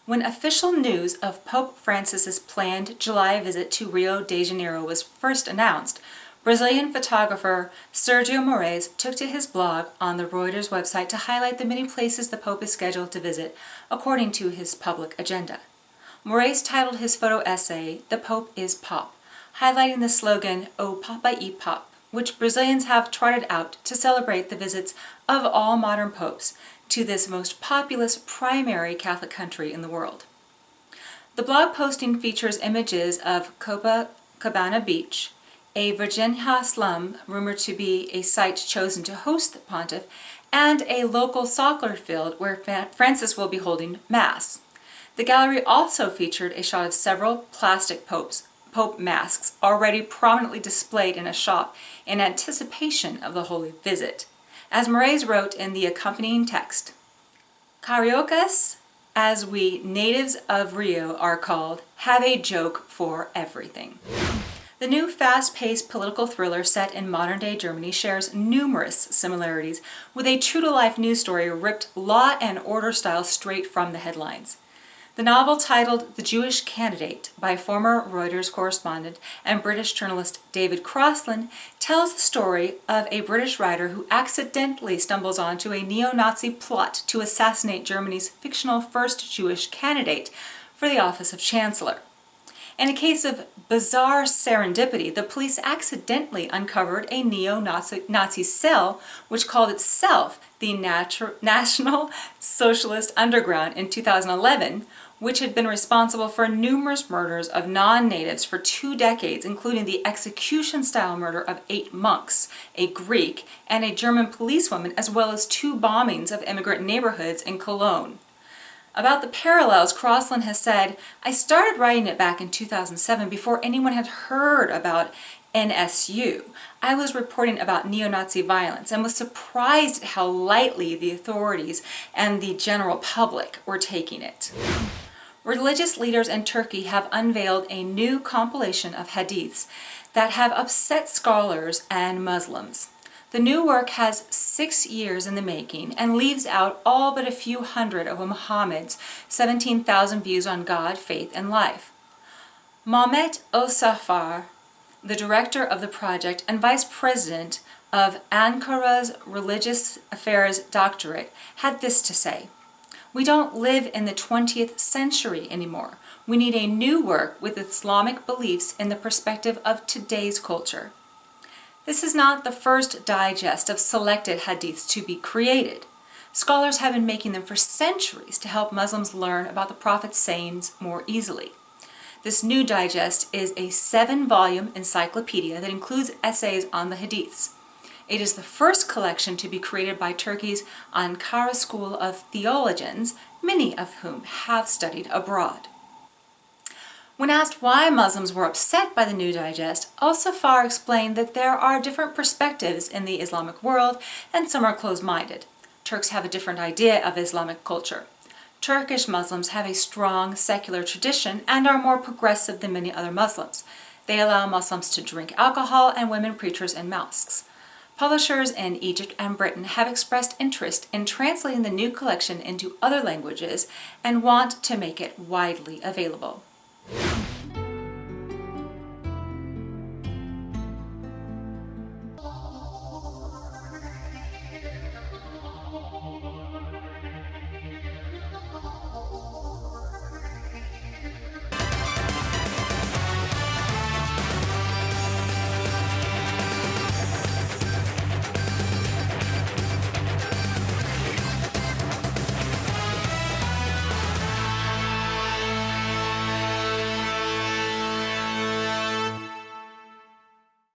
When official news of Pope Francis's planned July visit to Rio de Janeiro was first announced, Brazilian photographer Sergio Moraes took to his blog on the Reuters website to highlight the many places the Pope is scheduled to visit according to his public agenda. Moraes titled his photo essay, "The Pope is Pop," highlighting the slogan, "O Papa e Pop," which Brazilians have trotted out to celebrate the visits of all modern popes to this most populous primary Catholic country in the world. The blog posting features images of Copacabana Beach, a Virginia slum rumored to be a site chosen to host the pontiff, and a local soccer field where Francis will be holding Mass. The gallery also featured a shot of several plastic Pope masks already prominently displayed in a shop in anticipation of the holy visit. As Moraes wrote in the accompanying text, "Cariocas, as we natives of Rio are called, have a joke for everything." The new fast-paced political thriller set in modern-day Germany shares numerous similarities with a true-to-life news story ripped law and order style straight from the headlines. The novel, titled The Jewish Candidate by former Reuters correspondent and British journalist David Crossland, tells the story of a British writer who accidentally stumbles onto a neo-Nazi plot to assassinate Germany's fictional first Jewish candidate for the office of Chancellor. In a case of bizarre serendipity, the police accidentally uncovered a neo-Nazi cell which called itself the National Socialist Underground in 2011, which had been responsible for numerous murders of non-natives for 2 decades, including the execution-style murder of 8 monks, a Greek, and a German policewoman, as well as 2 bombings of immigrant neighborhoods in Cologne. About the parallels, Crossland has said, "I started writing it back in 2007 before anyone had heard about NSU. I was reporting about neo-Nazi violence and was surprised at how lightly the authorities and the general public were taking it." Religious leaders in Turkey have unveiled a new compilation of hadiths that have upset scholars and Muslims. The new work has 6 years in the making and leaves out all but a few hundred of Muhammad's 17,000 views on God, faith, and life. Mehmet Osafar, the director of the project and vice president of Ankara's Religious Affairs Doctorate, had this to say: "We don't live in the 20th century anymore. We need a new work with Islamic beliefs in the perspective of today's culture." This is not the first digest of selected hadiths to be created. Scholars have been making them for centuries to help Muslims learn about the Prophet's sayings more easily. This new digest is a 7-volume encyclopedia that includes essays on the hadiths. It is the first collection to be created by Turkey's Ankara School of Theologians, many of whom have studied abroad. When asked why Muslims were upset by the new digest, Al-Safar explained that there are different perspectives in the Islamic world and some are closed-minded. Turks have a different idea of Islamic culture. Turkish Muslims have a strong secular tradition and are more progressive than many other Muslims. They allow Muslims to drink alcohol and women preachers in mosques. Publishers in Egypt and Britain have expressed interest in translating the new collection into other languages and want to make it widely available.